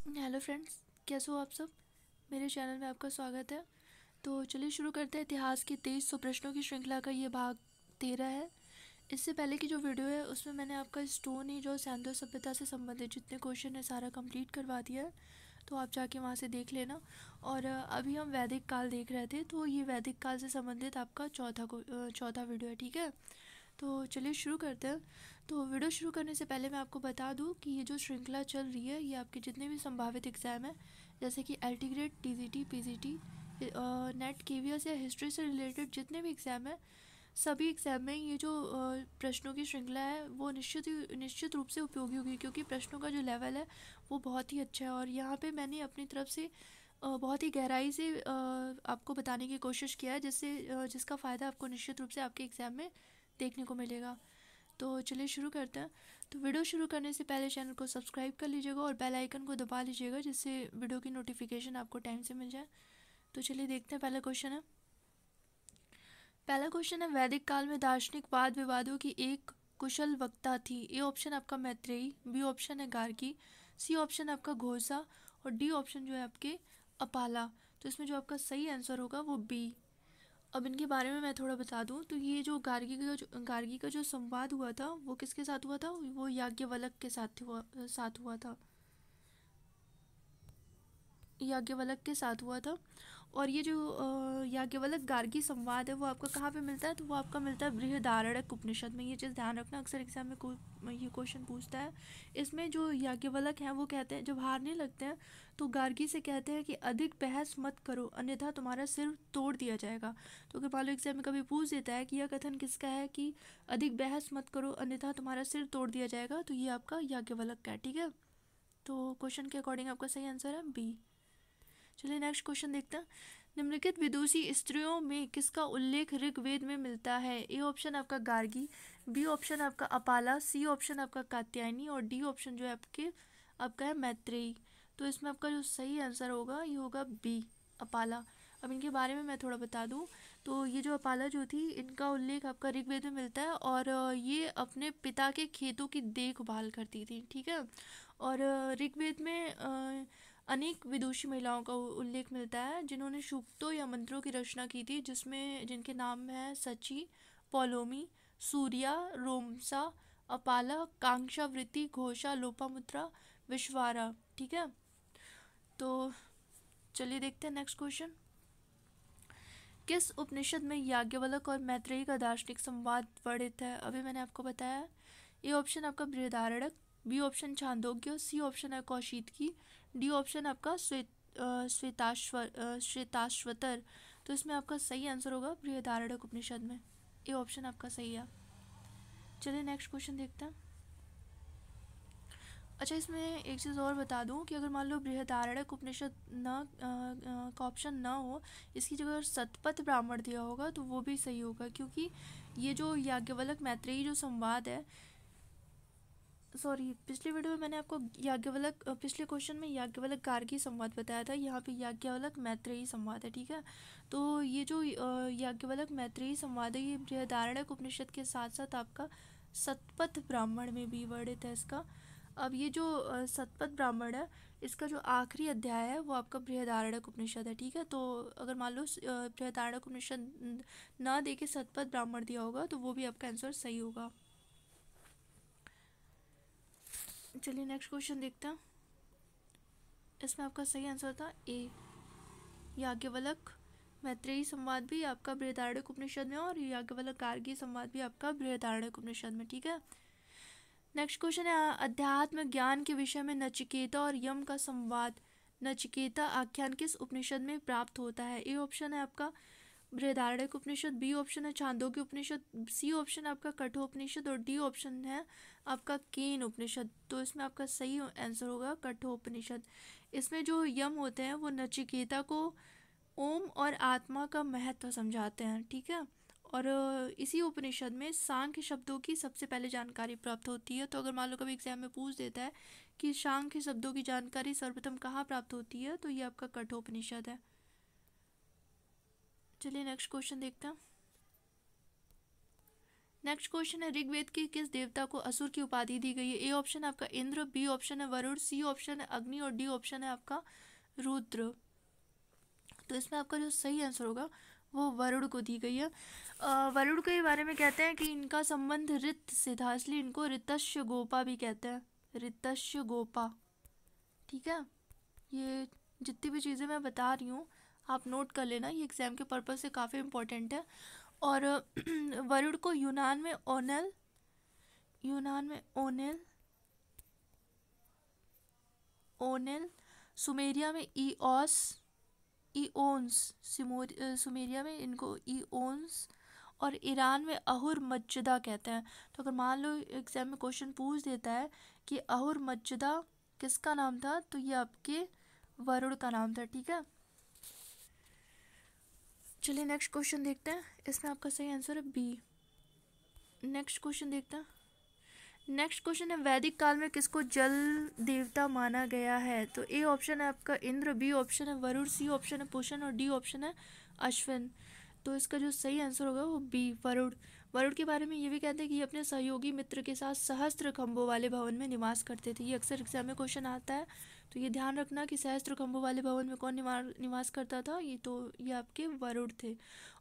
Hello friends, कैसे हो आप सब। मेरे चैनल में आपका स्वागत है। तो चलिए शुरू करते हैं। इतिहास की 2300 प्रश्नों की श्रृंखला का ये भाग 13 है। इससे पहले की जो वीडियो है उसमें मैंने आपका स्टोन एज और सैंडो सभ्यता से संबंधित जितने क्वेश्चन है सारा कंप्लीट करवा दिया है। तो आप जाके वहाँ से देख लेना। और अभी हम वैदिक काल देख रहे थे, तो ये वैदिक काल से संबंधित आपका चौथा वीडियो है, ठीक है। तो चलिए शुरू करते हैं। तो वीडियो शुरू करने से पहले मैं आपको बता दूं कि ये जो श्रृंखला चल रही है ये आपके जितने भी संभावित एग्ज़ाम हैं, जैसे कि एल्टीग्रेड, टीजीटी, पीजीटी, नेट, केवीएस या हिस्ट्री से रिलेटेड जितने भी एग्ज़ाम हैं, सभी एग्ज़ाम में ये जो प्रश्नों की श्रृंखला है वो निश्चित रूप से उपयोगी होगी, क्योंकि प्रश्नों का जो लेवल है वो बहुत ही अच्छा है। और यहाँ पे मैंने अपनी तरफ से बहुत ही गहराई से आपको बताने की कोशिश किया है, जिसका फ़ायदा आपको निश्चित रूप से आपके एग्ज़ाम में देखने को मिलेगा। तो चलिए शुरू करते हैं। तो वीडियो शुरू करने से पहले चैनल को सब्सक्राइब कर लीजिएगा और बेल आइकन को दबा लीजिएगा, जिससे वीडियो की नोटिफिकेशन आपको टाइम से मिल जाए। तो चलिए देखते हैं। पहला क्वेश्चन है, वैदिक काल में दार्शनिक वाद विवादों की एक कुशल वक्ता थी। ए ऑप्शन आपका मैत्रेयी, बी ऑप्शन है गार्गी, सी ऑप्शन आपका घोषा और डी ऑप्शन जो है आपके अपाला। तो इसमें जो आपका सही आंसर होगा वो बी। अब इनके बारे में मैं थोड़ा बता दूं, तो ये जो गार्गी का जो संवाद हुआ था वो किसके साथ हुआ था, वो याज्ञवल्क्य के साथ हुआ था। याज्ञवल्क्य के साथ हुआ था। और ये जो याज्ञवल्क्य गार्गी संवाद है वो आपका कहाँ पे मिलता है, तो वो आपका मिलता है बृहदारण्यक उपनिषद में। ये चीज़ ध्यान रखना, अक्सर एग्जाम में ये क्वेश्चन पूछता है। इसमें जो याज्ञवल्क्य हैं वो कहते हैं, जब हारने लगते हैं तो गार्गी से कहते हैं कि अधिक बहस मत करो अन्यथा तुम्हारा सिर तोड़ दिया जाएगा। तो अगर मान लो एग्जाम में कभी पूछ देता है कि यह कथन किसका है कि अधिक बहस मत करो अन्यथा तुम्हारा सिर तोड़ दिया जाएगा, तो ये आपका याज्ञवल्क्य का है, ठीक है। तो क्वेश्चन के अकॉर्डिंग आपका सही आंसर है बी। चलिए नेक्स्ट क्वेश्चन देखते हैं। निम्नलिखित विदुषी स्त्रियों में किसका उल्लेख ऋग्वेद में मिलता है। ए ऑप्शन आपका गार्गी, बी ऑप्शन आपका अपाला, सी ऑप्शन आपका कात्यायनी और डी ऑप्शन जो है आपका है मैत्रेयी। तो इसमें आपका जो सही आंसर होगा ये होगा बी, अपाला। अब इनके बारे में मैं थोड़ा बता दूं, तो ये जो अपाला जो थी इनका उल्लेख आपका ऋग्वेद में मिलता है, और ये अपने पिता के खेतों की देखभाल करती थी, ठीक है। और ऋग्वेद में अनेक विदुषी महिलाओं का उल्लेख मिलता है जिन्होंने सूक्तों या मंत्रों की रचना की थी, जिनके नाम है सची, पौलोमी, सूर्या, रोमसा, अपाला, कांक्षावृत्ति, घोषा, लोपामुद्रा, विश्वारा, ठीक है। तो चलिए देखते हैं नेक्स्ट क्वेश्चन। किस उपनिषद में याज्ञवल्क्य और मैत्रेयी का दार्शनिक संवाद वर्णित है। अभी मैंने आपको बताया। ए ऑप्शन आपका Brihadaranyaka, B option Chhandogya, C option है कौशिकी, डी ऑप्शन आपका श्वेताश्वतर। तो इसमें आपका सही आंसर होगा बृहदारण्यक उपनिषद में। ए ऑप्शन आपका सही है। चलिए नेक्स्ट क्वेश्चन देखते हैं। अच्छा, इसमें एक चीज़ और बता दूं कि अगर मान लो बृहदारण्यक उपनिषद का ऑप्शन ना हो, इसकी जगह अगर सतपथ ब्राह्मण दिया होगा तो वो भी सही होगा, क्योंकि ये जो याज्ञवल्क्य मैत्रेयी जो संवाद है, सॉरी, पिछले वीडियो में मैंने आपको पिछले क्वेश्चन में याज्ञवल्क्य गार्गी संवाद बताया था, यहाँ पे याज्ञवल्क्य मैत्रेयी संवाद है, ठीक है। तो ये जो याज्ञवल्क्य मैत्रेयी संवाद है ये बृहदारण्यक उपनिषद के साथ साथ आपका सतपथ ब्राह्मण में भी वर्णित है इसका। अब ये जो सतपथ ब्राह्मण है इसका जो आखिरी अध्याय है वो आपका बृहदारण्यक उपनिषद है, ठीक है। तो अगर मान लो बृहदारण्यक उपनिषद ना दे के सतपथ ब्राह्मण दिया होगा तो वो भी आपका आंसर सही होगा। चलिए नेक्स्ट क्वेश्चन देखते हैं। इसमें आपका सही आंसर था ए, याज्ञवल्क्य मैत्रेयी संवाद भी आपका बृहदारण्यक उपनिषद में और याज्ञवल्क्य गार्गी संवाद भी आपका बृहदारण्यक उपनिषद में, ठीक है। नेक्स्ट क्वेश्चन है, अध्यात्म ज्ञान के विषय में नचिकेता और यम का संवाद नचिकेता आख्यान किस उपनिषद में प्राप्त होता है। ए ऑप्शन है आपका बृहदारण्यक उपनिषद, बी ऑप्शन है छांदोग्य उपनिषद, सी ऑप्शन है आपका कठोपनिषद और डी ऑप्शन है आपका केन उपनिषद। तो इसमें आपका सही आंसर होगा कठोपनिषद। इसमें जो यम होते हैं वो नचिकेता को ओम और आत्मा का महत्व समझाते हैं, ठीक है। और इसी उपनिषद में सांख्य शब्दों की सबसे पहले जानकारी प्राप्त होती है। तो अगर मान लो कभी एग्जाम में पूछ देता है कि सांख्य शब्दों की जानकारी सर्वप्रथम कहाँ प्राप्त होती है, तो ये आपका कठोपनिषद है। चलिए नेक्स्ट क्वेश्चन देखते हैं। नेक्स्ट क्वेश्चन है, ऋग्वेद के किस देवता को असुर की उपाधि दी गई है? ए ऑप्शन है आपका इंद्र, बी ऑप्शन है वरुण, सी ऑप्शन है अग्नि और डी ऑप्शन है आपका रुद्र। तो इसमें आपका जो सही आंसर होगा वो वरुण को दी गई है। वरुण के बारे में कहते हैं कि इनका संबंध ऋत से था, इसलिए इनको ऋतस्य गोपा भी कहते हैं, ऋतस्य गोपा। ठीक है, ये जितनी भी चीज़ें मैं बता रही हूँ आप नोट कर लेना, ये एग्जाम के पर्पज से काफ़ी इम्पोर्टेंट है। और वरुण को यूनान में ओनेल, ओनेल, सुमेरिया में ईओस, ईओन्स, सुमेरिया में इनको ईओन्स, और ईरान में अहुर मज्जदा कहते हैं। तो अगर मान लो एग्जाम में क्वेश्चन पूछ देता है कि अहुर मज्जदा किसका नाम था, तो ये आपके वरुण का नाम था। ठीक है, चलिए नेक्स्ट क्वेश्चन देखते हैं, इसमें आपका सही आंसर है बी। नेक्स्ट क्वेश्चन देखते हैं। नेक्स्ट क्वेश्चन है, वैदिक काल में किसको जल देवता माना गया है? तो ए ऑप्शन है आपका इंद्र, बी ऑप्शन है वरुण, सी ऑप्शन है पुष्ण और डी ऑप्शन है अश्विन। तो इसका जो सही आंसर होगा वो बी वरुण। वरुण के बारे में ये भी कहते हैं कि ये अपने सहयोगी मित्र के साथ सहस्त्र खंभों वाले भवन में निवास करते थे। ये अक्सर एग्जाम में क्वेश्चन आता है, तो ये ध्यान रखना कि सहस्त्र खंभों वाले भवन में कौन निवास करता था, ये आपके वरुण थे।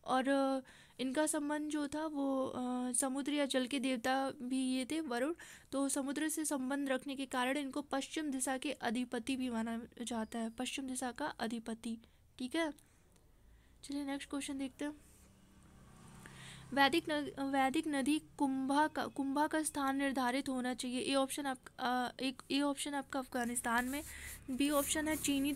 और इनका संबंध जो था वो समुद्र या जल के देवता भी ये थे वरुण। तो समुद्र से संबंध रखने के कारण इनको पश्चिम दिशा के अधिपति भी माना जाता है, पश्चिम दिशा का अधिपति। ठीक है, चलिए नेक्स्ट क्वेश्चन देखते हैं। वैदिक नदी कुंभा का स्थान निर्धारित होना चाहिए। ए ऑप्शन आपका अफगानिस्तान में, बी ऑप्शन है चीनी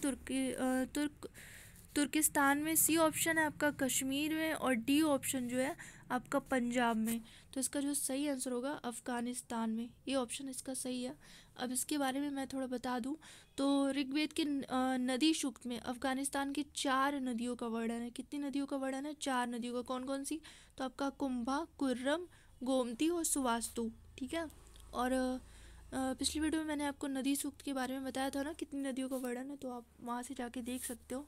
तुर्किस्तान में, सी ऑप्शन है आपका कश्मीर में और डी ऑप्शन जो है आपका पंजाब में। तो इसका जो सही आंसर होगा अफगानिस्तान में, ये ऑप्शन इसका सही है। अब इसके बारे में मैं थोड़ा बता दूं, तो ऋग्वेद के नदी सूक्त में अफगानिस्तान की 4 नदियों का वर्णन है। कितनी नदियों का वर्णन है? 4 नदियों का। कौन कौन सी? तो आपका कुंभा, कुर्रम, गोमती और सुवास्तु। ठीक है, और पिछली वीडियो में मैंने आपको नदी सूक्त के बारे में बताया था ना, कितनी नदियों का वर्णन है, तो आप वहाँ से जाके देख सकते हो।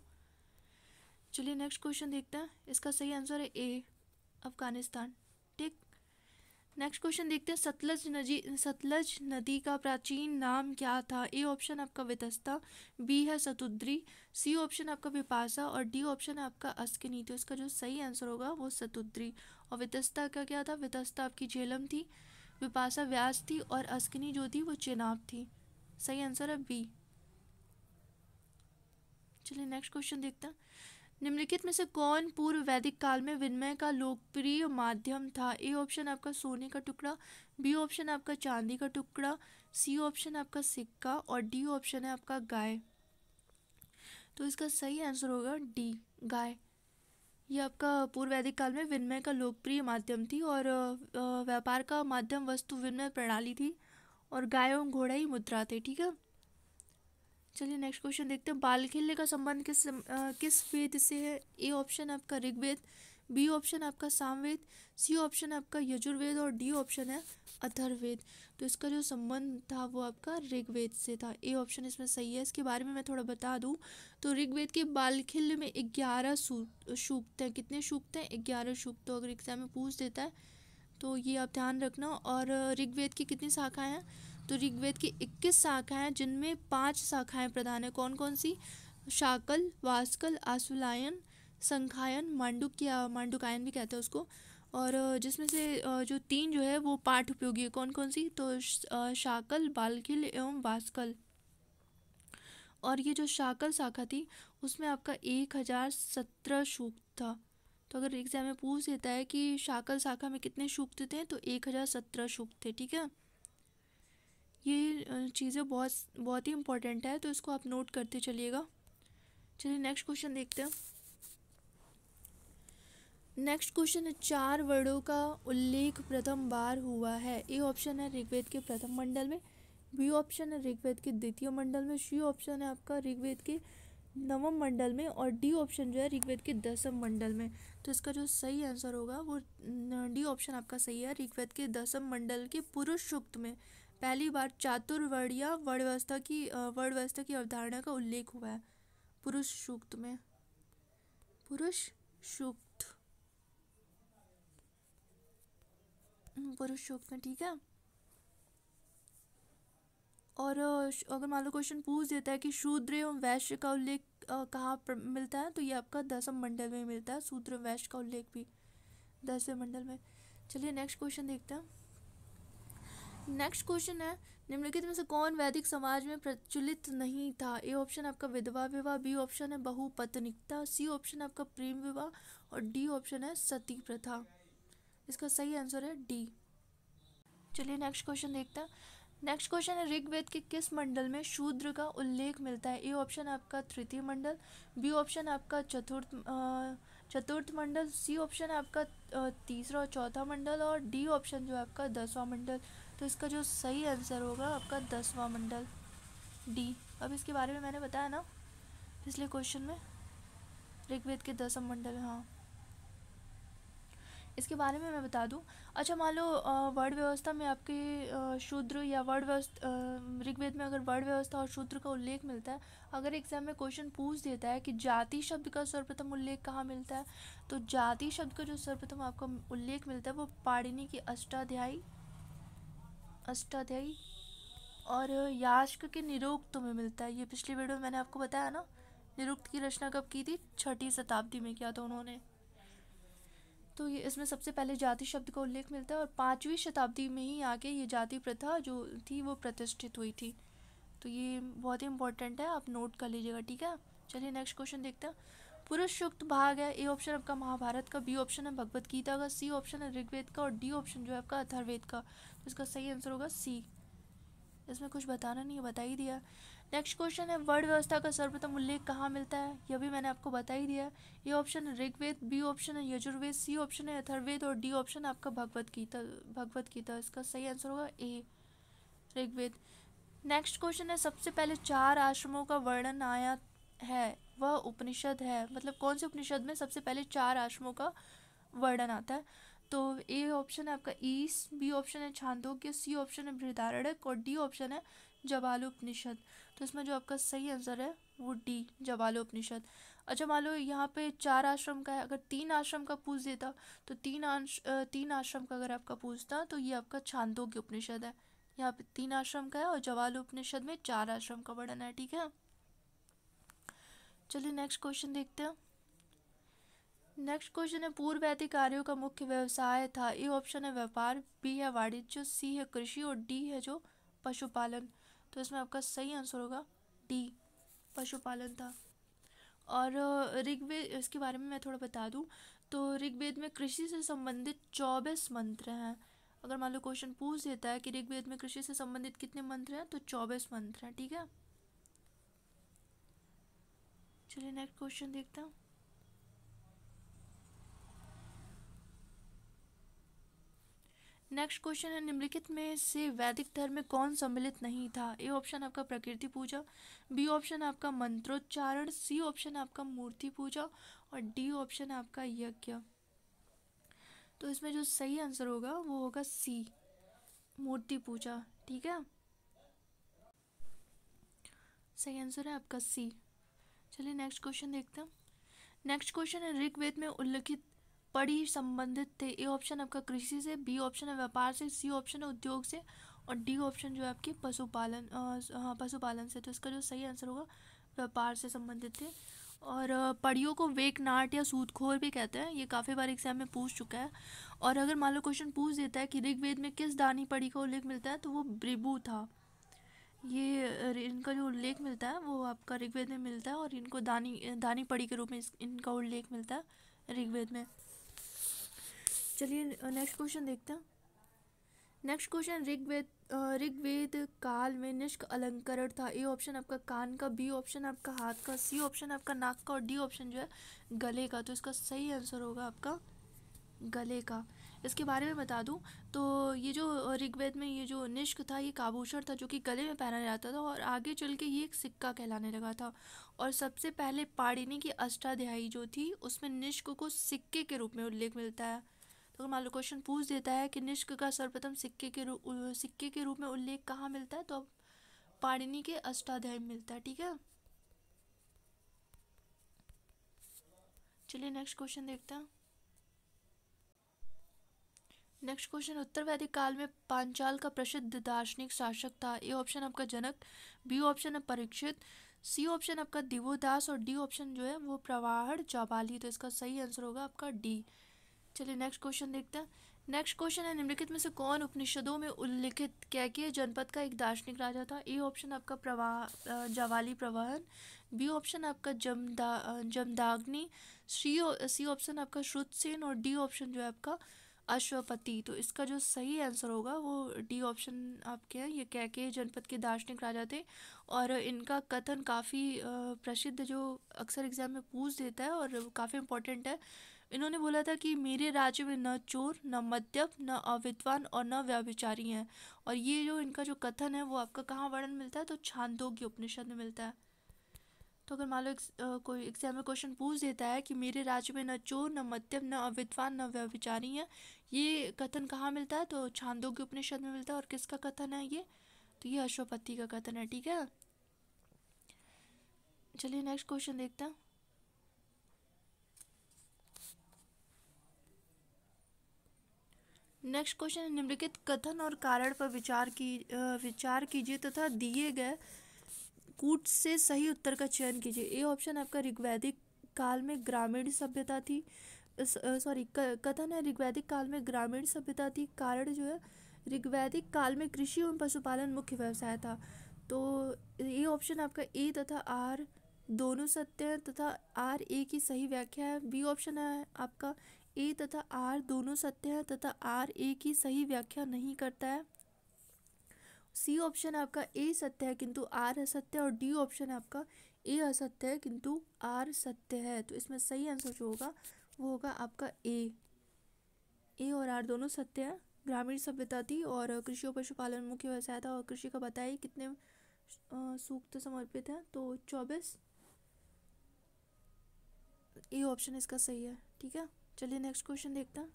चलिए नेक्स्ट क्वेश्चन देखते हैं, इसका सही आंसर है ए अफगानिस्तान। ठीक, नेक्स्ट क्वेश्चन देखते हैं। सतलज नदी का प्राचीन नाम क्या था? ए ऑप्शन आपका वितस्ता, बी है सतुद्री, सी ऑप्शन आपका विपासा और डी ऑप्शन है आपका अस्किनी। तो इसका जो सही आंसर होगा वो सतुद्री। और वितस्ता का क्या था? वितस्ता आपकी झेलम थी, विपासा व्यास थी और अस्किनी जो थी वो चेनाब थी। सही आंसर है बी। चलिए नेक्स्ट क्वेश्चन देखते हैं। निम्नलिखित में से कौन पूर्व वैदिक काल में विनिमय का लोकप्रिय माध्यम था? ए ऑप्शन आपका सोने का टुकड़ा, बी ऑप्शन आपका चांदी का टुकड़ा, सी ऑप्शन आपका सिक्का और डी ऑप्शन है आपका गाय। तो इसका सही आंसर होगा डी गाय। ये आपका पूर्व वैदिक काल में विनिमय का लोकप्रिय माध्यम थी और व्यापार का माध्यम वस्तु विनिमय प्रणाली थी और गाय और घोड़ा ही मुद्रा थे। ठीक है, चलिए नेक्स्ट क्वेश्चन देखते हैं। बालखिल्य का संबंध किस वेद से है? ए ऑप्शन आपका ऋग्वेद, बी ऑप्शन आपका सामवेद, सी ऑप्शन आपका यजुर्वेद और डी ऑप्शन है अथर्ववेद। तो इसका जो संबंध था वो आपका ऋग्वेद से था। ए ऑप्शन इसमें सही है। इसके बारे में मैं थोड़ा बता दूं, तो ऋग्वेद के बालखिल्य में 11 सूक्त हैं। कितने सूक्त हैं? 11 सूक्त। तो अगर एग्जाम में पूछ देता है तो ये आप ध्यान रखना। और ऋग्वेद की कितनी शाखाएं हैं? तो ऋग्वेद की 21 शाखाएं हैं, जिनमें 5 शाखाएं प्रधान है। कौन कौन सी? शाकल, वास्कल, आशुलायन, संखायन, मांडुकायन भी कहते हैं उसको। और जिसमें से जो 3 जो है वो पाठ उपयोगी है। कौन कौन सी? तो शाकल, बालखिल एवं वास्कल। और ये जो शाकल शाखा थी उसमें आपका 1017 सूक्त था। तो अगर एग्जाम में पूछ देता है कि शाकल शाखा में कितने सूक्त थे, तो 1017 सूक्त थे। ठीक है, ये चीज़ें बहुत ही इंपॉर्टेंट है, तो इसको आप नोट करते चलिएगा। चलिए नेक्स्ट क्वेश्चन देखते हैं। नेक्स्ट क्वेश्चन है, 4 वर्णों का उल्लेख प्रथम बार हुआ है। ए ऑप्शन है ऋग्वेद के प्रथम मंडल में, बी ऑप्शन है ऋग्वेद के द्वितीय मंडल में, सी ऑप्शन है आपका ऋग्वेद के नवम मंडल में और डी ऑप्शन जो है ऋग्वेद के 10वें मंडल में। तो इसका जो सही आंसर होगा वो डी ऑप्शन आपका सही है। ऋग्वेद के 10वें मंडल के पुरुष सूक्त में पहली बार चातुर्वर्ण्य वर्ण व्यवस्था की अवधारणा का उल्लेख हुआ है। पुरुष सूक्त में, पुरुष सूक्त। पुरुष सूक्त में, ठीक है। और अगर मान लो क्वेश्चन पूछ देता है कि शूद्र एवं वैश्य का उल्लेख कहाँ पर मिलता है, तो ये आपका 10वें मंडल में मिलता है। शूद्र वैश्य का उल्लेख भी 10वें मंडल में। चलिए नेक्स्ट क्वेश्चन देखते हैं। नेक्स्ट क्वेश्चन है, निम्नलिखित में से कौन वैदिक समाज में प्रचलित नहीं था? ए ऑप्शन आपका विधवा विवाह, बी ऑप्शन है बहुपत्निकता, सी ऑप्शन आपका प्रेम विवाह और डी ऑप्शन है सती प्रथा। इसका सही आंसर है डी। चलिए नेक्स्ट क्वेश्चन देखते हैं। नेक्स्ट क्वेश्चन है, ऋग्वेद के किस मंडल में शूद्र का उल्लेख मिलता है? ए ऑप्शन आपका तृतीय मंडल, बी ऑप्शन आपका चतुर्थ मंडल, सी ऑप्शन आपका तीसरा और चौथा मंडल और डी ऑप्शन जो है आपका 10वां मंडल। तो इसका जो सही आंसर होगा आपका 10वां मंडल, डी। अब इसके बारे में मैंने बताया ना पिछले क्वेश्चन में, ऋग्वेद के 10वां मंडल, हाँ। इसके बारे में मैं बता दूं। अच्छा मान लो वर्ड व्यवस्था में आपके शूद्र या वर्ड व्यवस्था, ऋग्वेद में अगर वर्ड व्यवस्था और शूद्र का उल्लेख मिलता है, अगर एग्जाम में क्वेश्चन पूछ देता है कि जाति शब्द का सर्वप्रथम उल्लेख कहाँ मिलता है, तो जाति शब्द का जो सर्वप्रथम आपका उल्लेख मिलता है वो पाणिनि की अष्टाध्यायी और यास्क के निरुक्त में मिलता है। ये पिछली वीडियो में मैंने आपको बताया ना, निरुक्त की रचना कब की थी? 6ठी शताब्दी में किया था उन्होंने। तो ये इसमें सबसे पहले जाति शब्द का उल्लेख मिलता है और 5वीं शताब्दी में ही आके ये जाति प्रथा जो थी वो प्रतिष्ठित हुई थी। तो ये बहुत ही इंपॉर्टेंट है, आप नोट कर लीजिएगा, ठीक है। चलिए नेक्स्ट क्वेश्चन देखते हैं। पुरुष सूक्त भाग है, ए ऑप्शन आपका महाभारत का, बी ऑप्शन है भगवत गीता का, सी ऑप्शन है ऋग्वेद का और डी ऑप्शन जो है आपका अथर्ववेद का। तो इसका सही आंसर होगा सी। इसमें कुछ बताना नहीं है, बता ही दिया। नेक्स्ट क्वेश्चन है, वर्ण व्यवस्था का सर्वप्रथम उल्लेख कहाँ मिलता है? यह भी मैंने आपको बता ही दिया। ये ऑप्शन है ऋग्वेद, बी ऑप्शन है यजुर्वेद, सी ऑप्शन है अथर्ववेद और डी ऑप्शन आपका भगवत गीता। इसका सही आंसर होगा ए, ऋग्वेद। नेक्स्ट क्वेश्चन है, सबसे पहले 4 आश्रमों का वर्णन आया है, वह उपनिषद है। मतलब कौन से उपनिषद में सबसे पहले 4 आश्रमों का वर्णन आता है? तो ए ऑप्शन है आपका ईस, बी ऑप्शन है छांदोग्य, सी ऑप्शन है बृहदारण्यक और डी ऑप्शन है जबालोपनिषद। तो इसमें जो आपका सही आंसर है वो डी, जबालोपनिषद। अच्छा मान लो यहाँ पे 4 आश्रम का है, अगर 3 आश्रम का पूछ देता तो 3 आश्रम का अगर आपका पूछता तो ये आपका छांदोग्य उपनिषद है। यहाँ पे 3 आश्रम का है और जबालोपनिषद में 4 आश्रम का वर्णन है, ठीक है। चलिए नेक्स्ट क्वेश्चन देखते हैं। नेक्स्ट क्वेश्चन है, पूर्व वैदिक कार्यों का मुख्य व्यवसाय था? ए ऑप्शन है व्यापार, बी है वाणिज्य, सी है कृषि और डी है जो पशुपालन। तो इसमें आपका सही आंसर होगा डी, पशुपालन था। और ऋग्वेद, इसके बारे में मैं थोड़ा बता दूं तो ऋग्वेद में कृषि से संबंधित 24 मंत्र हैं। अगर मान लो क्वेश्चन पूछ देता है कि ऋग्वेद में कृषि से संबंधित कितने मंत्र हैं, तो 24 मंत्र हैं, ठीक है। चलिए नेक्स्ट क्वेश्चन देखते हैं। नेक्स्ट क्वेश्चन है, निम्नलिखित में से वैदिक धर्म में कौन सम्मिलित नहीं था? ए ऑप्शन आपका प्रकृति पूजा, बी ऑप्शन आपका मंत्रोच्चारण, सी ऑप्शन आपका मूर्ति पूजा और डी ऑप्शन आपका यज्ञ। तो इसमें जो सही आंसर होगा वो होगा सी, मूर्ति पूजा, ठीक है। सही आंसर है आपका सी। चलिए नेक्स्ट क्वेश्चन देखते हैं। नेक्स्ट क्वेश्चन है, ऋग्वेद में उल्लिखित पढ़ी संबंधित थे? ए ऑप्शन आपका कृषि से, बी ऑप्शन है व्यापार से, सी ऑप्शन है उद्योग से और डी ऑप्शन जो है आपकी पशुपालन से। तो इसका जो सही आंसर होगा व्यापार से संबंधित थे। और पढ़ियों को वेकनाट या सूदखोर भी कहते हैं, ये काफ़ी बार एग्जाम में पूछ चुका है। और अगर मान लो क्वेश्चन पूछ देता है कि ऋग्वेद में किस दानी पढ़ी का उल्लेख मिलता है, तो वो भृगु था। ये इनका जो उल्लेख मिलता है वो आपका ऋग्वेद में मिलता है और इनको दानी पढ़ी के रूप में इनका उल्लेख मिलता है ऋग्वेद में। चलिए नेक्स्ट क्वेश्चन देखते हैं। नेक्स्ट क्वेश्चन, ऋग्वेद काल में निष्क अलंकरण था? ए ऑप्शन आपका कान का, बी ऑप्शन आपका हाथ का, सी ऑप्शन आपका नाक का और डी ऑप्शन जो है गले का। तो इसका सही आंसर होगा आपका गले का। इसके बारे में बता दूं तो ये जो ऋग्वेद में ये जो निष्क था, ये आभूषण था जो कि गले में पहना जाता था और आगे चल के ये एक सिक्का कहलाने लगा था। और सबसे पहले पाणिनि की अष्टाध्यायी जो थी उसमें निष्क को सिक्के के रूप में उल्लेख मिलता है। तो मान लो क्वेश्चन पूछ देता है कि निष्क का सर्वप्रथम सिक्के के रूप में उल्लेख कहाँ मिलता है, तो अब पाणिनि के अष्टाध्यायी में मिलता है, ठीक है। चलिए नेक्स्ट क्वेश्चन देखते हैं। नेक्स्ट क्वेश्चन, उत्तर वैदिक काल में पांचाल का प्रसिद्ध दार्शनिक शासक था। ए ऑप्शन आपका जनक, बी ऑप्शन है परीक्षित, सी ऑप्शन आपका दिवोदास और डी ऑप्शन जो है वो प्रवाहड़ जाबाली। तो इसका सही आंसर होगा आपका डी। चलिए नेक्स्ट क्वेश्चन देखते हैं। नेक्स्ट क्वेश्चन है, निम्नलिखित में से कौन उपनिषदों में उल्लिखित कैकेय जनपद का एक दार्शनिक राजा था। ए ऑप्शन आपका जावाली प्रवाहन, बी ऑप्शन आपका जमदाग्नि, सी ऑप्शन आपका श्रुतसेन और डी ऑप्शन जो है आपका अश्वपति। तो इसका जो सही आंसर होगा वो डी ऑप्शन आपके हैं। ये कैकेय जनपद के दार्शनिक राजा थे और इनका कथन काफ़ी प्रसिद्ध, जो अक्सर एग्जाम में पूछ देता है और काफ़ी इम्पोर्टेंट है। इन्होंने बोला था कि मेरे राज्य में न चोर, न मद्यप, न अविद्वान और न व्यभिचारी हैं। और ये जो इनका जो कथन है वो आपका कहाँ वर्णन मिलता है, तो छांदोग्य उपनिषद में मिलता है। तो अगर मान लो कोई एग्जाम में क्वेश्चन पूछ देता है कि मेरे राज्य में न चोर, न मद्यप, न अविद्वान, न व्यभिचारी हैं, ये कथन कहाँ मिलता है, तो छांदोग्य उपनिषद में मिलता है। और किसका कथन है ये, तो ये अश्वपति का कथन है। ठीक है, चलिए नेक्स्ट क्वेश्चन देखते हैं। नेक्स्ट क्वेश्चन, निम्नलिखित कथन और कारण पर विचार कीजिए तथा दिए गए कूट से सही उत्तर का चयन कीजिए। ए ऑप्शन आपका ऋग्वैदिक काल में ग्रामीण सभ्यता थी, सॉरी कथन है ऋग्वैदिक काल में ग्रामीण सभ्यता थी। कारण जो है, ऋग्वैदिक काल में कृषि एवं पशुपालन मुख्य व्यवसाय था। तो ये ऑप्शन आपका ए तथा आर दोनों सत्य है तथा आर ए की सही व्याख्या है। बी ऑप्शन है आपका ए तथा आर दोनों सत्य है तथा आर ए की सही व्याख्या नहीं करता है। सी ऑप्शन आपका ए सत्य है किंतु आर असत्य है और डी ऑप्शन आपका ए असत्य है किंतु आर सत्य है। तो इसमें सही आंसर जो होगा वो होगा आपका ए और आर दोनों सत्य है। ग्रामीण सभ्यता थी और कृषि और पशुपालन मुख्य व्यवसाय था। और कृषि का बताया कितने सूक्त समर्पित हैं, तो 24। ए ऑप्शन इसका सही है। ठीक है, चलिए नेक्स्ट क्वेश्चन देखते हैं।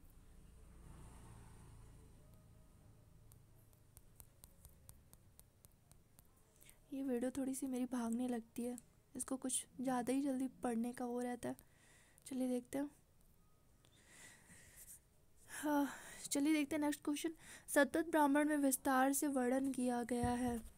ये वीडियो थोड़ी सी मेरी भागने लगती है, इसको कुछ ज़्यादा ही जल्दी पढ़ने का हो रहता है। चलिए देखते हैं। हाँ, चलिए देखते हैं नेक्स्ट क्वेश्चन। सतत ब्राह्मण में विस्तार से वर्णन किया गया है।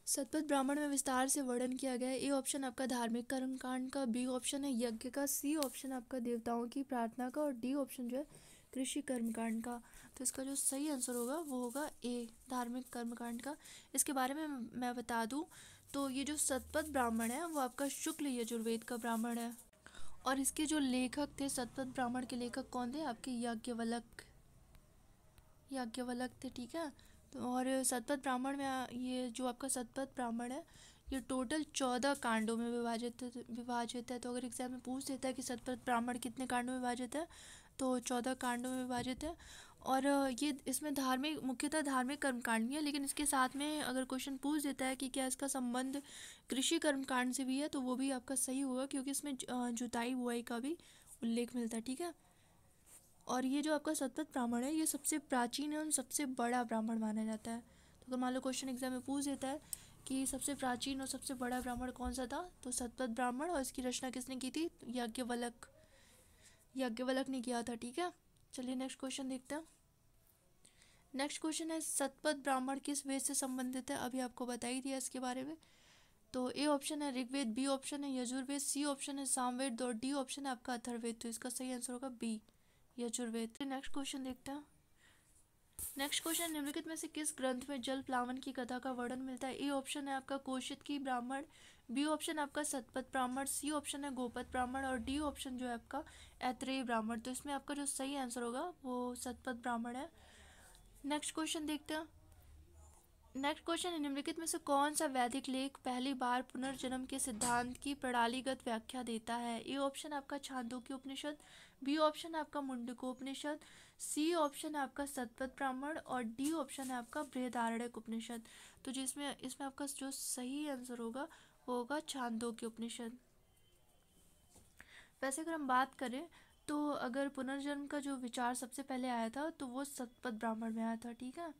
सतपथ ब्राह्मण में विस्तार से वर्णन किया गया है। ए ऑप्शन आपका धार्मिक कर्मकांड का, बी ऑप्शन है यज्ञ का, सी ऑप्शन आपका देवताओं की प्रार्थना का और डी ऑप्शन जो है कृषि कर्मकांड का। तो इसका जो सही आंसर होगा वो होगा ए, धार्मिक कर्मकांड का। इसके बारे में मैं बता दूं तो ये जो सतपथ ब्राह्मण है वो आपका शुक्ल यजुर्वेद का ब्राह्मण है। और इसके जो लेखक थे, सतपथ ब्राह्मण के लेखक कौन थे, आपके याज्ञवल्क थे। ठीक है, तो और सतपथ ब्राह्मण में ये जो आपका सतपथ ब्राह्मण है ये टोटल 14 कांडों में विभाजित है। तो अगर एग्जाम में पूछ देता है कि सतपथ ब्राह्मण कितने कांडों में विभाजित है, तो 14 कांडों में विभाजित है। और ये इसमें मुख्यतः धार्मिक कर्मकांड भी है, लेकिन इसके साथ में अगर क्वेश्चन पूछ देता है कि क्या इसका संबंध कृषि कर्मकांड से भी है, तो वो भी आपका सही होगा क्योंकि इसमें जुताई बुआई का भी उल्लेख मिलता है। ठीक है, और ये जो आपका सतपथ ब्राह्मण है ये सबसे प्राचीन एवं सबसे बड़ा ब्राह्मण माना जाता है। तो अगर मान लो क्वेश्चन एग्जाम में पूछ देता है कि सबसे प्राचीन और सबसे बड़ा ब्राह्मण कौन सा था, तो सतपथ ब्राह्मण। और इसकी रचना किसने की थी, याज्ञवल्क ने किया था। ठीक है, चलिए नेक्स्ट क्वेश्चन देखते हैं। नेक्स्ट क्वेश्चन है, सतपथ ब्राह्मण किस वेद से संबंधित है, अभी आपको बता ही दिया इसके बारे में। तो ए ऑप्शन है ऋग्वेद, बी ऑप्शन है यजुर्वेद, सी ऑप्शन है सामवेद और डी ऑप्शन है आपका अथर्ववेद। तो इसका सही आंसर होगा बी, यजुर्वेद। नेक्स्ट क्वेश्चन देखते हैं। नेक्स्ट क्वेश्चन, निम्नलिखित में से किस ग्रंथ में जल प्लावन की कथा का वर्णन मिलता है। ए ऑप्शन है आपका कौशिक की ब्राह्मण, बी ऑप्शन आपका सतपथ ब्राह्मण, सी ऑप्शन है गोपथ ब्राह्मण और डी ऑप्शन जो है आपका ऐत्रेय ब्राह्मण। तो इसमें आपका जो सही आंसर होगा वो सतपथ ब्राह्मण है। नेक्स्ट क्वेश्चन देखते हैं। नेक्स्ट क्वेश्चन है, निम्नलिखित में से कौन सा वैदिक लेख पहली बार पुनर्जन्म के सिद्धांत की प्रणालीगत व्याख्या देता है। ए ऑप्शन आपका छांदोग्य उपनिषद, बी ऑप्शन आपका मुंडकोपनिषद, सी ऑप्शन है आपका सतपथ ब्राह्मण और डी ऑप्शन है आपका बृहदारण्यक उपनिषद। तो जिसमें इसमें आपका जो सही आंसर होगा वो होगा छांदोग्य उपनिषद। वैसे अगर हम बात करें तो अगर पुनर्जन्म का जो विचार सबसे पहले आया था तो वो सतपथ ब्राह्मण में आया था। ठीक है,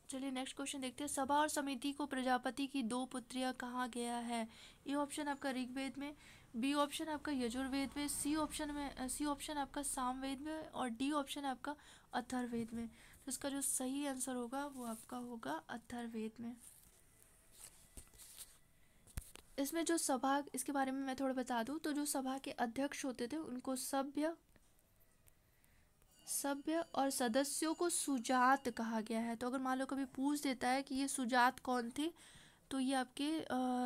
चलिए नेक्स्ट क्वेश्चन देखते हैं। सभा और समिति को प्रजापति की 2 पुत्रियां कहा गया है। ए ऑप्शन आपका ऋग्वेद में, बी ऑप्शन आपका यजुर्वेद में, सी ऑप्शन आपका सामवेद में और डी ऑप्शन आपका अथर्ववेद में। तो इसका जो सही आंसर होगा वो आपका होगा अथर्ववेद में। इसमें जो सभा, इसके बारे में मैं थोड़ा बता दूं तो जो सभा के अध्यक्ष होते थे उनको सभ्य और सदस्यों को सुजात कहा गया है। तो अगर मान लो कभी पूछ देता है कि ये सुजात कौन थे, तो ये आपके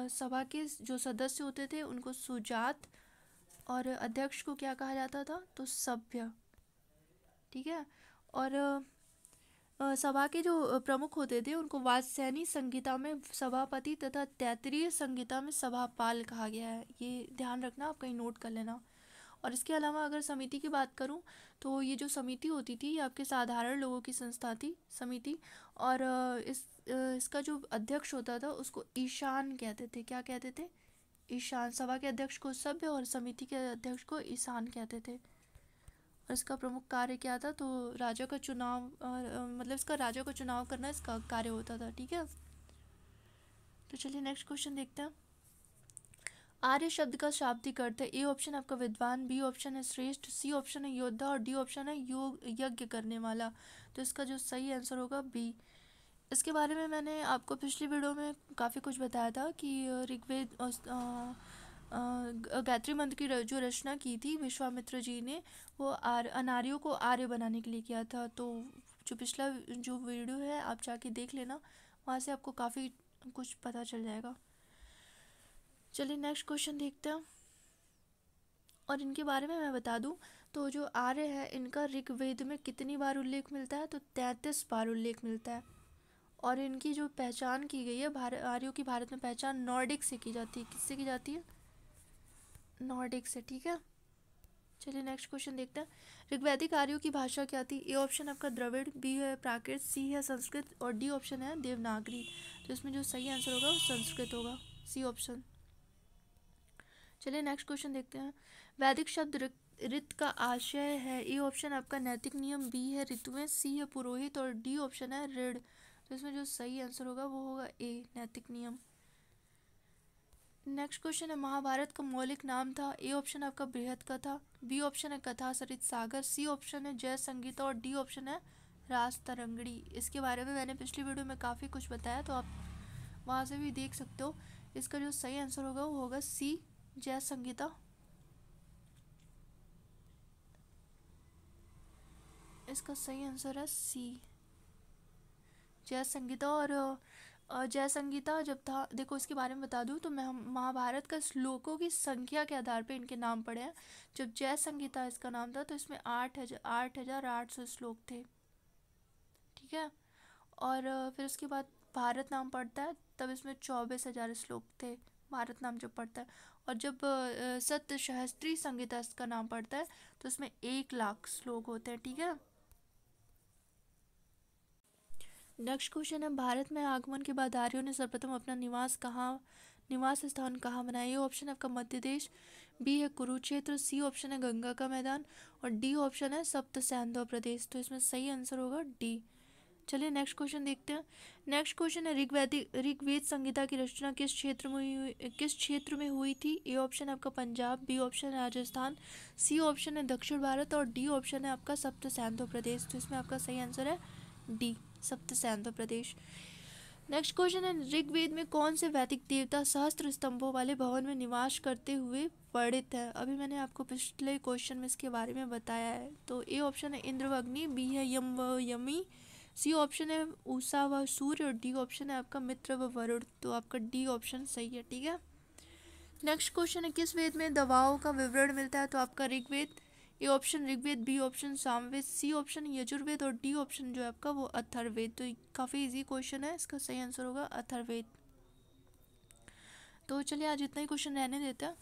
सभा के जो सदस्य होते थे उनको सुजात, और अध्यक्ष को क्या कहा जाता था, तो सभ्य। ठीक है। और सभा के जो प्रमुख होते थे उनको वात्स्यायनी संहिता में सभापति तथा तैत्तिरीय संहिता में सभापाल कहा गया है। ये ध्यान रखना, आप कहीं नोट कर लेना। और इसके अलावा अगर समिति की बात करूं तो ये जो समिति होती थी ये आपके साधारण लोगों की संस्था थी समिति। और इसका जो अध्यक्ष होता था उसको ईशान कहते थे। क्या कहते थे? ईशान। सभा के अध्यक्ष को सभ्य और समिति के अध्यक्ष को ईशान कहते थे। और इसका प्रमुख कार्य क्या था, तो राजा का चुनाव, मतलब इसका राजा का चुनाव करना इसका कार्य होता था। ठीक है। तो चलिए नेक्स्ट क्वेश्चन देखते हैं। आर्य शब्द का शाब्दिक अर्थ है। ए ऑप्शन आपका विद्वान, बी ऑप्शन है श्रेष्ठ, सी ऑप्शन है योद्धा और डी ऑप्शन है योग यज्ञ करने वाला। तो इसका जो सही आंसर होगा बी। इसके बारे में मैंने आपको पिछली वीडियो में काफ़ी कुछ बताया था कि ऋग्वेद गायत्री मंत्र की जो रचना की थी विश्वामित्र जी ने, वो अनार्यों को आर्य बनाने के लिए किया था। तो जो पिछला जो वीडियो है आप जाके देख लेना, वहाँ से आपको काफ़ी कुछ पता चल जाएगा। चलिए नेक्स्ट क्वेश्चन देखते हैं। और इनके बारे में मैं बता दूं तो जो आर्य है इनका ऋग्वेद में कितनी बार उल्लेख मिलता है, तो 33 बार उल्लेख मिलता है। और इनकी जो पहचान की गई है, आर्यों की भारत में पहचान नॉर्डिक से की जाती है। किससे की जाती है? नॉर्डिक से। ठीक है। चलिए नेक्स्ट क्वेश्चन देखते हैं। ऋग्वैदिक आर्यों की भाषा क्या थी? ए ऑप्शन आपका द्रविड़, बी है प्राकृत, सी है संस्कृत और डी ऑप्शन है देवनागरी। तो इसमें जो सही आंसर होगा वो संस्कृत होगा, सी ऑप्शन। चलिए नेक्स्ट क्वेश्चन देखते हैं। वैदिक शब्द ऋत का आशय है। ए ऑप्शन आपका नैतिक नियम, बी है ऋतुएं, सी है पुरोहित और डी ऑप्शन है ऋण। तो इसमें जो सही आंसर होगा वो होगा ए, नैतिक नियम। नेक्स्ट क्वेश्चन है महाभारत का मौलिक नाम था। ए ऑप्शन आपका बृहत कथा, बी ऑप्शन है कथा सरित सागर, सी ऑप्शन है जय संगीता और डी ऑप्शन है रास तरंगड़ी। इसके बारे में मैंने पिछली वीडियो में काफ़ी कुछ बताया, तो आप वहाँ से भी देख सकते हो। इसका जो सही आंसर होगा वो होगा सी, जय संगीता। इसका सही आंसर है सी, जय संगीता। और जय संगीता जब था, देखो इसके बारे में बता दूं तो मैं महाभारत का श्लोकों की संख्या के आधार पे इनके नाम पड़े हैं। जब जय संगीता इसका नाम था तो इसमें 8,800 श्लोक थे। ठीक है। और फिर उसके बाद भारत नाम पड़ता है तब इसमें 24,000 श्लोक थे, भारत नाम जब पड़ता है। और जब सप्त सहस्त्री संगीता इसका नाम पड़ता है तो इसमें 1,00,000 श्लोक होते हैं। ठीक है। नेक्स्ट क्वेश्चन है भारत में आगमन के बाद आर्यों ने सर्वप्रथम अपना निवास स्थान कहाँ बनाया? ये ऑप्शन है आपका मध्य देश, बी है कुरुक्षेत्र, सी ऑप्शन है गंगा का मैदान और डी ऑप्शन है सप्त सैंधव प्रदेश। तो इसमें सही आंसर होगा डी। चलिए नेक्स्ट क्वेश्चन देखते हैं। नेक्स्ट क्वेश्चन है ऋग्वेद संहिता की रचना किस क्षेत्र में हुई थी? ए ऑप्शन है आपका पंजाब, बी ऑप्शन है राजस्थान, सी ऑप्शन है दक्षिण भारत और डी ऑप्शन है आपका सप्त सैंधव प्रदेश। तो इसमें आपका सही आंसर है डी, सप्त सैंधव प्रदेश। नेक्स्ट क्वेश्चन है ऋग्वेद में कौन से वैदिक देवता सहस्त्र स्तंभों वाले भवन में निवास करते हुए वर्णित है? अभी मैंने आपको पिछले क्वेश्चन में इसके बारे में बताया है। तो ए ऑप्शन है इंद्र व अग्नि, बी है यम व यमी, सी ऑप्शन है उषा व सूर्य और डी ऑप्शन है आपका मित्र व वरुण। तो आपका डी ऑप्शन सही है। ठीक है। नेक्स्ट क्वेश्चन है किस वेद में दवाओं का विवरण मिलता है? तो आपका Rigveda, A option Rigveda, B option Samaveda, C option Yajurveda और डी ऑप्शन जो है आपका वो अथर्ववेद। तो काफ़ी इजी क्वेश्चन है, इसका सही आंसर होगा अथर्ववेद। तो चलिए आज इतना ही क्वेश्चन रहने देता है।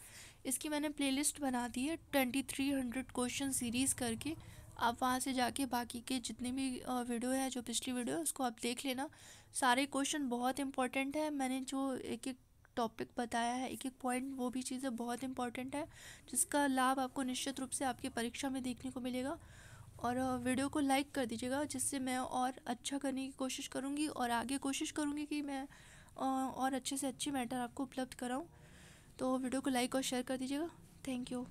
इसकी मैंने प्लेलिस्ट बना दी है 2300 क्वेश्चन सीरीज़ करके। आप वहाँ से जाके बाकी के जितने भी वीडियो है, जो पिछली वीडियो है उसको आप देख लेना। सारे क्वेश्चन बहुत इंपॉर्टेंट है। मैंने जो एक एक टॉपिक बताया है, एक एक पॉइंट, वो भी चीज़ें बहुत इंपॉर्टेंट है जिसका लाभ आपको निश्चित रूप से आपकी परीक्षा में देखने को मिलेगा। और वीडियो को लाइक कर दीजिएगा, जिससे मैं और अच्छा करने की कोशिश करूँगी और आगे कोशिश करूँगी कि मैं और अच्छे से अच्छी मैटर आपको उपलब्ध कराऊँ। तो वीडियो को लाइक और शेयर कर दीजिएगा। Thank you.